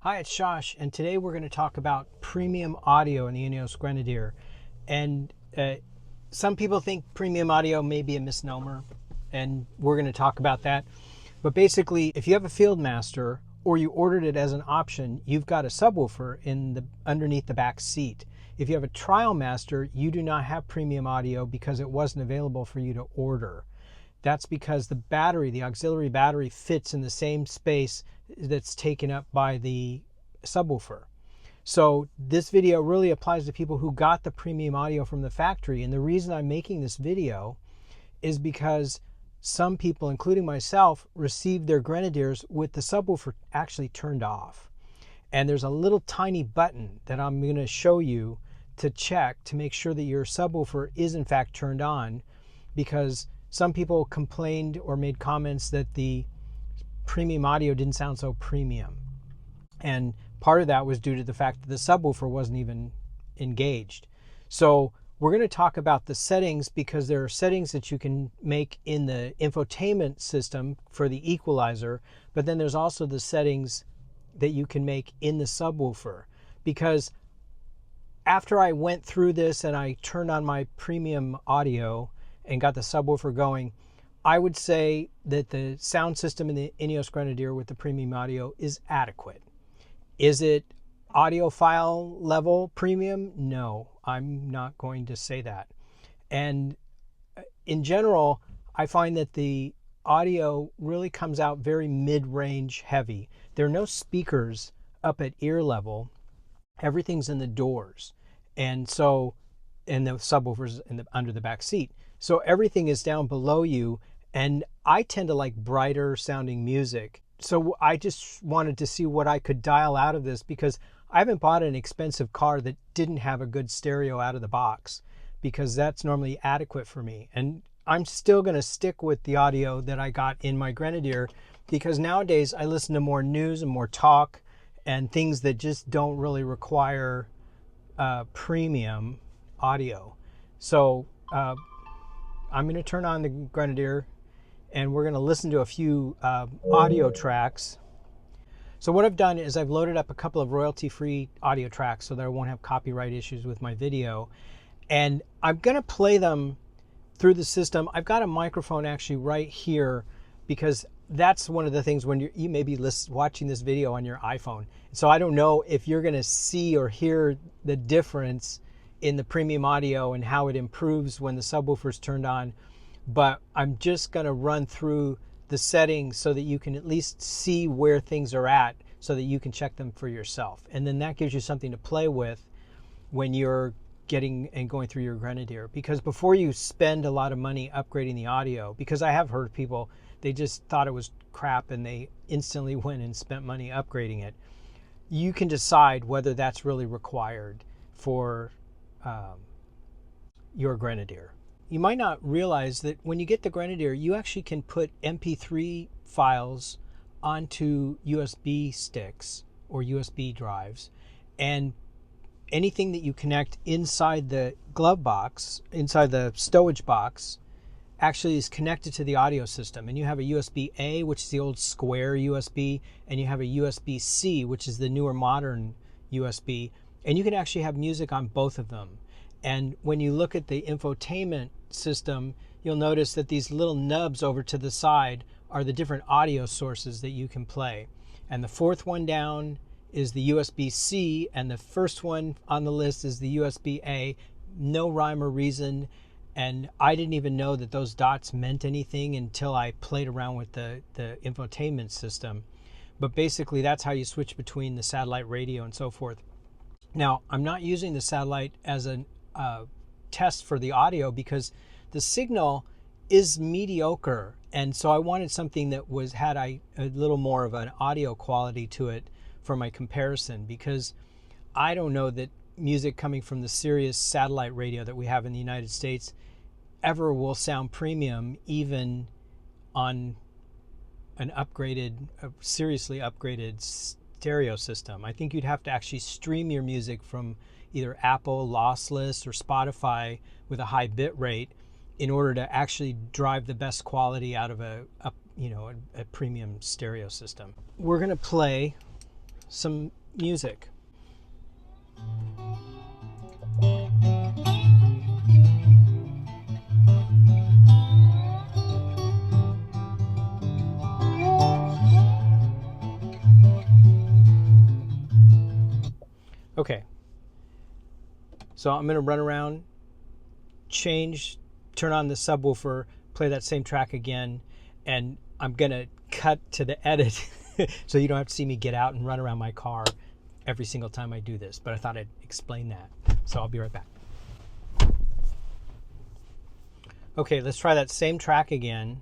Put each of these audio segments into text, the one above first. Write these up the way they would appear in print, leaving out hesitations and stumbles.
Hi, it's Josh, and today we're going to talk about premium audio in the INEOS Grenadier. And some people think premium audio may be a misnomer, and we're going to talk about that. But basically, if you have a Fieldmaster or you ordered it as an option, you've got a subwoofer underneath the back seat. If you have a Trialmaster, you do not have premium audio because it wasn't available for you to order. That's because the battery, the auxiliary battery, fits in the same space that's taken up by the subwoofer. So this video really applies to people who got the premium audio from the factory. And the reason I'm making this video is because some people, including myself, received their Grenadiers with the subwoofer actually turned off. And there's a little tiny button that I'm going to show you to check to make sure that your subwoofer is in fact turned on, because some people complained or made comments that the premium audio didn't sound so premium. And part of that was due to the fact that the subwoofer wasn't even engaged. So we're going to talk about the settings, because there are settings that you can make in the infotainment system for the equalizer, but then there's also the settings that you can make in the subwoofer. Because after I went through this and I turned on my premium audio and got the subwoofer going, I would say that the sound system in the INEOS Grenadier with the premium audio is adequate. Is it audiophile level premium? No, I'm not going to say that. And in general, I find that the audio really comes out very mid-range heavy. There are no speakers up at ear level. Everything's in the doors. And the subwoofers under the back seat. So everything is down below you, and I tend to like brighter sounding music. So I just wanted to see what I could dial out of this, because I haven't bought an expensive car that didn't have a good stereo out of the box, because that's normally adequate for me. And I'm still going to stick with the audio that I got in my Grenadier, because nowadays I listen to more news and more talk and things that just don't really require premium audio. So I'm going to turn on the Grenadier and we're going to listen to a few audio tracks. So what I've done is I've loaded up a couple of royalty-free audio tracks so that I won't have copyright issues with my video. And I'm going to play them through the system. I've got a microphone actually right here, because that's one of the things when you may be watching this video on your iPhone. So I don't know if you're going to see or hear the difference in the premium audio and how it improves when the subwoofer is turned on. But I'm just going to run through the settings so that you can at least see where things are at, so that you can check them for yourself. And then that gives you something to play with when you're getting and going through your Grenadier. Because before you spend a lot of money upgrading the audio, because I have heard people, they just thought it was crap and they instantly went and spent money upgrading it. You can decide whether that's really required for your Grenadier. You might not realize that when you get the Grenadier, you actually can put MP3 files onto USB sticks or USB drives, and anything that you connect inside the glove box, inside the stowage box, actually is connected to the audio system. And you have a USB-A, which is the old square USB, and you have a USB-C, which is the newer modern USB, and you can actually have music on both of them. And when you look at the infotainment system, you'll notice that these little nubs over to the side are the different audio sources that you can play. And the fourth one down is the USB-C, and the first one on the list is the USB-A. No rhyme or reason, and I didn't even know that those dots meant anything until I played around with the infotainment system. But basically that's how you switch between the satellite radio and so forth. Now, I'm not using the satellite as a test for the audio, because the signal is mediocre, and so I wanted something that had a little more of an audio quality to it for my comparison, because I don't know that music coming from the Sirius satellite radio that we have in the United States ever will sound premium, even on an seriously upgraded stereo system. I think you'd have to actually stream your music from either Apple lossless or Spotify with a high bit rate in order to actually drive the best quality out of a premium stereo system. We're going to play some music. Okay, so I'm going to run around, turn on the subwoofer, play that same track again, and I'm going to cut to the edit so you don't have to see me get out and run around my car every single time I do this, but I thought I'd explain that. So I'll be right back. Okay, let's try that same track again.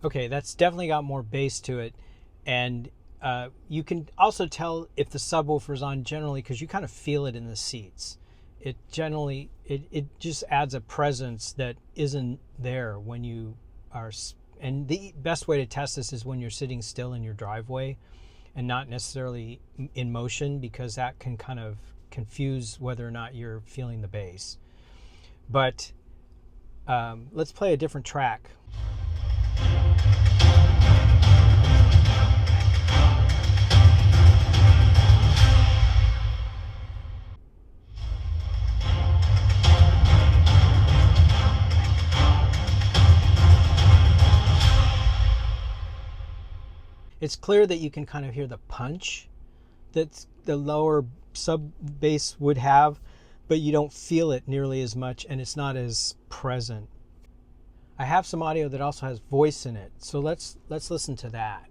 Okay, that's definitely got more bass to it, and you can also tell if the subwoofer's on generally because you kind of feel it in the seats. It generally, it just adds a presence that isn't there when you are, and the best way to test this is when you're sitting still in your driveway and not necessarily in motion, because that can kind of confuse whether or not you're feeling the bass. But let's play a different track. It's clear that you can kind of hear the punch that the lower sub bass would have, but you don't feel it nearly as much, and it's not as present. I have some audio that also has voice in it, so let's listen to that.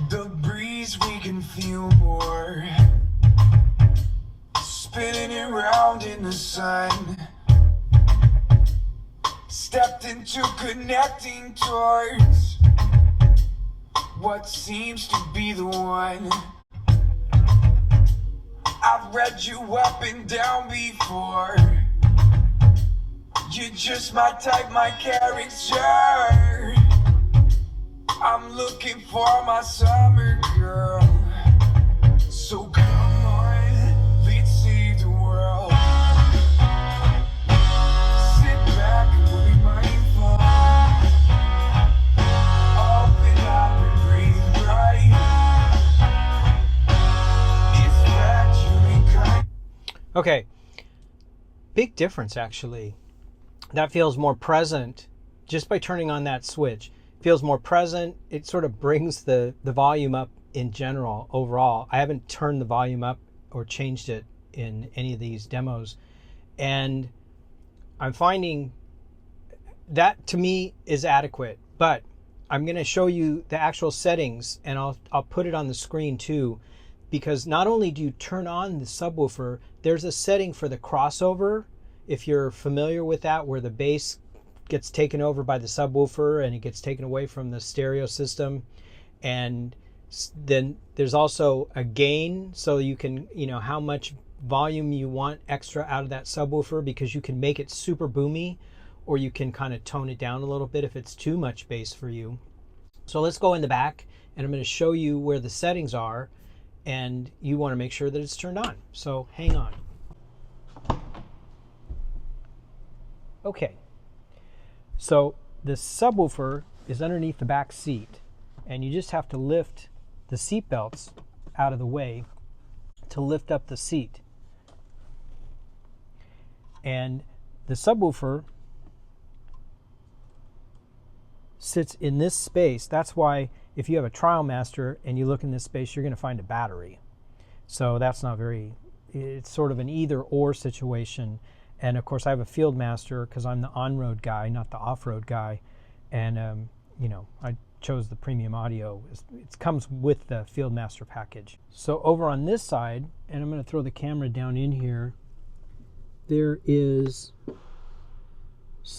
The breeze we can feel more, spinning around in the sun, stepped into connecting towards what seems to be the one. I've read you up and down before, you're just my type, my character. I'm looking for my summer girl, so come on, let's see the world. Sit back and we'll be mindful, open up and breathe right. It's that you kind. Okay, big difference actually. That feels more present just by turning on that switch. Feels more present. It sort of brings the volume up in general overall. I haven't turned the volume up or changed it in any of these demos, and I'm finding that to me is adequate. But I'm going to show you the actual settings, and I'll put it on the screen too, because not only do you turn on the subwoofer, there's a setting for the crossover, if you're familiar with that, where the bass gets taken over by the subwoofer and it gets taken away from the stereo system. And then there's also a gain, so you can, how much volume you want extra out of that subwoofer, because you can make it super boomy, or you can kind of tone it down a little bit if it's too much bass for you. So let's go in the back, and I'm going to show you where the settings are, and you want to make sure that it's turned on. So hang on. Okay. So the subwoofer is underneath the back seat, and you just have to lift the seat belts out of the way to lift up the seat. And the subwoofer sits in this space. That's why if you have a Trialmaster and you look in this space, you're going to find a battery. So that's not very, it's sort of an either or situation. And of course I have a Fieldmaster because I'm the on-road guy, not the off-road guy. And I chose the premium audio. It comes with the Fieldmaster package. So over on this side, and I'm going to throw the camera down in here, there is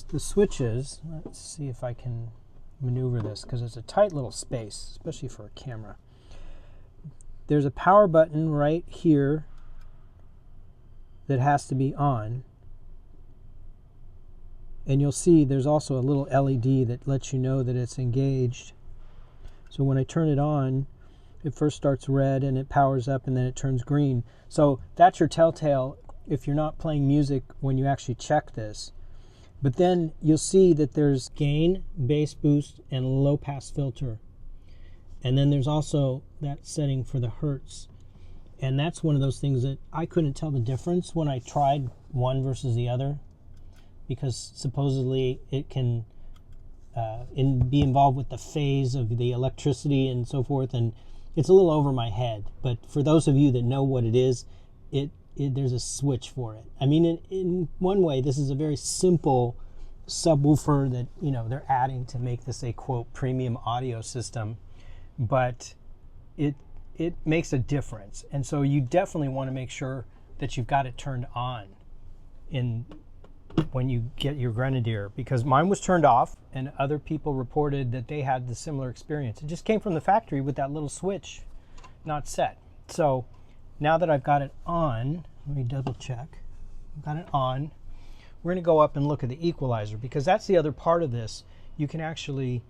the switches. Let's see if I can maneuver this, because it's a tight little space, especially for a camera. There's a power button right here that has to be on. And you'll see there's also a little LED that lets you know that it's engaged. So when I turn it on, it first starts red and it powers up and then it turns green. So that's your telltale if you're not playing music when you actually check this. But then you'll see that there's gain, bass boost, and low pass filter. And then there's also that setting for the hertz. And that's one of those things that I couldn't tell the difference when I tried one versus the other, because supposedly it can be involved with the phase of the electricity and so forth, and it's a little over my head. But for those of you that know what it is, there's a switch for it. I mean, in one way, this is a very simple subwoofer that, you know, they're adding to make this a, quote, premium audio system, but it makes a difference. And so you definitely want to make sure that you've got it turned on when you get your Grenadier, because mine was turned off and other people reported that they had the similar experience. It just came from the factory with that little switch not set. So now that I've got it on, let me double check. I've got it on. We're going to go up and look at the equalizer, because that's the other part of this. You can actually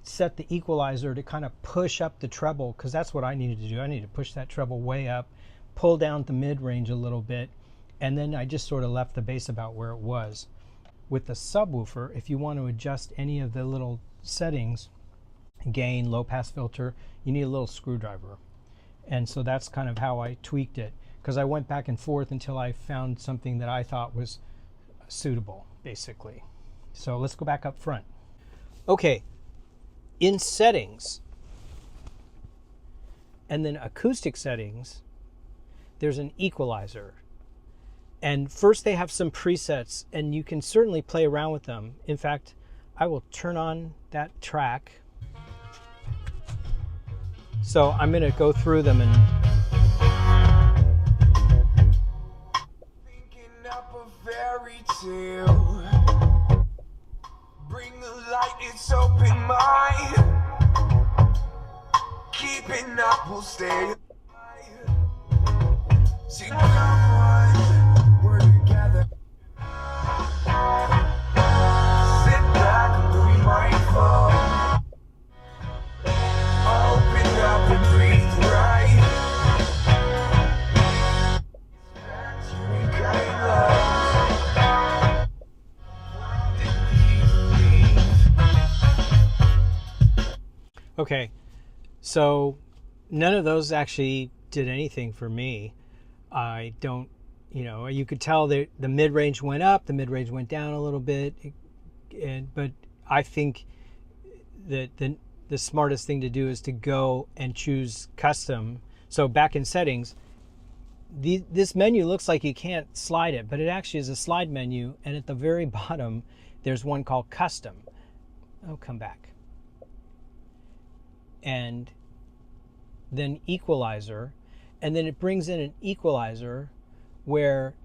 set the equalizer to kind of push up the treble, because that's what I needed to do. I needed to push that treble way up, pull down the mid-range a little bit, and then I just sort of left the bass about where it was. With the subwoofer, if you want to adjust any of the little settings, gain, low pass filter, you need a little screwdriver. And so that's kind of how I tweaked it, because I went back and forth until I found something that I thought was suitable, basically. So let's go back up front. Okay, in settings, and then acoustic settings, there's an equalizer. And first they have some presets, and you can certainly play around with them. In fact, I will turn on that track. So I'm going to go through them and Thinking up a fairy tale. Bring the light, it's open mind. Keeping up will stay. See, come on, we're together. Sit back and be mindful. Open up and breathe right. You got love. okay, so none of those actually did anything for me. I don't, you know, you could tell that the mid-range went up, the mid-range went down a little bit, but I think that the smartest thing to do is to go and choose custom. So back in settings, this menu looks like you can't slide it, but it actually is a slide menu, and at the very bottom there's one called custom. Oh, come back. And then equalizer, and then it brings in an equalizer where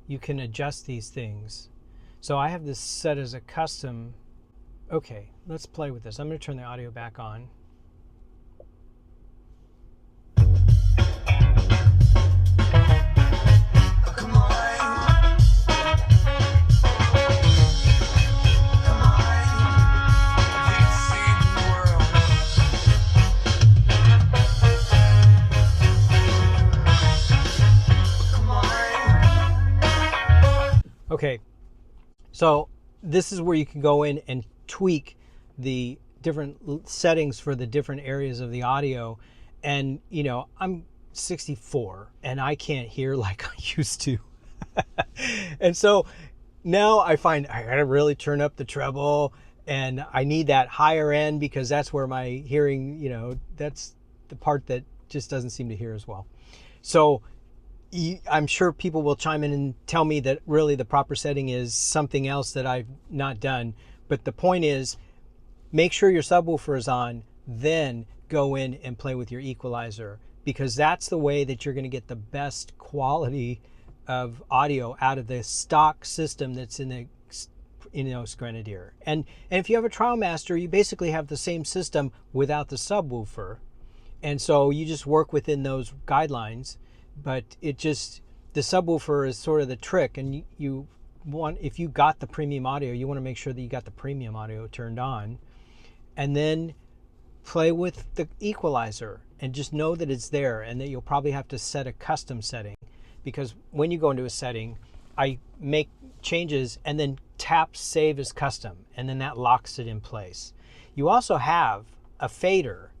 you can adjust these things. So I have this set as a custom. Okay, let's play with this. I'm going to turn the audio back on. Come on. Come on. Let's see the world. Come on. Okay, so this is where you can go in and tweak the different settings for the different areas of the audio. And, you know, I'm 64 and I can't hear like I used to. And so now I find I gotta really turn up the treble, and I need that higher end because that's where my hearing, you know, that's the part that just doesn't seem to hear as well. So I'm sure people will chime in and tell me that really the proper setting is something else that I've not done. But the point is, make sure your subwoofer is on, then go in and play with your equalizer, because that's the way that you're going to get the best quality of audio out of the stock system that's in the INEOS Grenadier. And if you have a TrialMaster, you basically have the same system without the subwoofer. And so you just work within those guidelines, but it just, the subwoofer is sort of the trick, and you want, if you got the premium audio, you want to make sure that you got the premium audio turned on, and then play with the equalizer and just know that it's there, and that you'll probably have to set a custom setting, because when you go into a setting, I make changes and then tap save as custom, and then that locks it in place. You also have a fader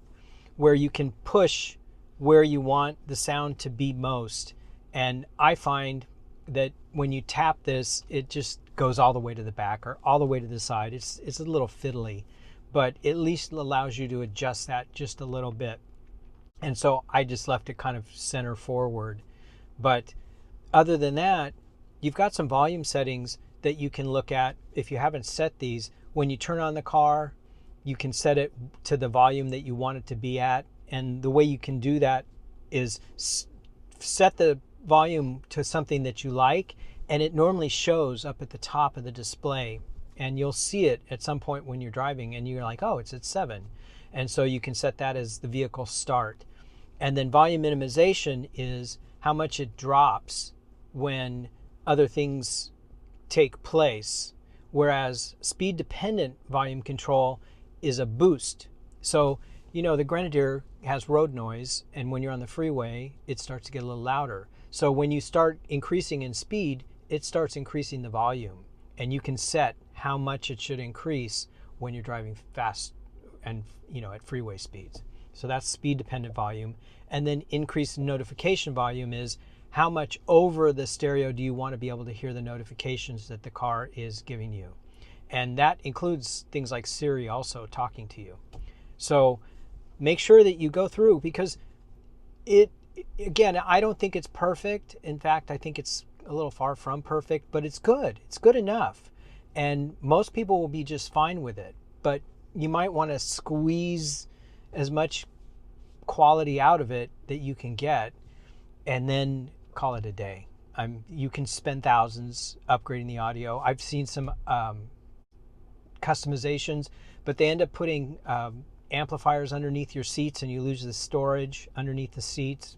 where you can push where you want the sound to be most, and I find that when you tap this, it just goes all the way to the back or all the way to the side. It's a little fiddly, but at least allows you to adjust that just a little bit. And so I just left it kind of center forward. But other than that, you've got some volume settings that you can look at. If you haven't set these, when you turn on the car, you can set it to the volume that you want it to be at. And the way you can do that is set the volume to something that you like, and it normally shows up at the top of the display, and you'll see it at some point when you're driving and you're like, oh, it's at 7. And so you can set that as the vehicle start. And then volume minimization is how much it drops when other things take place, whereas speed dependent volume control is a boost. So, you know, the Grenadier has road noise, and when you're on the freeway, it starts to get a little louder. So when you start increasing in speed, it starts increasing the volume, and you can set how much it should increase when you're driving fast and, you know, at freeway speeds. So that's speed dependent volume. And then increased notification volume is how much over the stereo do you want to be able to hear the notifications that the car is giving you. And that includes things like Siri also talking to you. So make sure that you go through, because again, I don't think it's perfect. In fact, I think it's a little far from perfect, but it's good. It's good enough. And most people will be just fine with it. But you might want to squeeze as much quality out of it that you can get, and then call it a day. You can spend thousands upgrading the audio. I've seen some customizations, but they end up putting amplifiers underneath your seats, and you lose the storage underneath the seats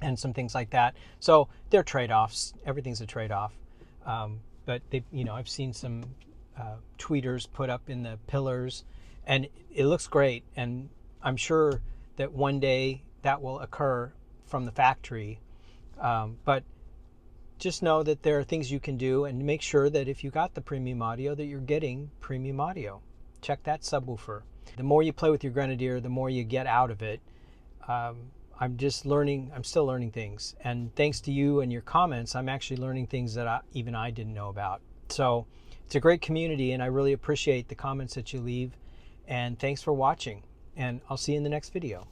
and some things like that. So they're trade-offs. Everything's a trade-off. But they, you know, I've seen some tweeters put up in the pillars, and it looks great. And I'm sure that one day that will occur from the factory. But just know that there are things you can do, and make sure that if you got the premium audio, that you're getting premium audio. Check that subwoofer. The more you play with your Grenadier, the more you get out of it. I'm still learning things. And thanks to you and your comments, I'm actually learning things that even I didn't know about. So it's a great community, and I really appreciate the comments that you leave. And thanks for watching. And I'll see you in the next video.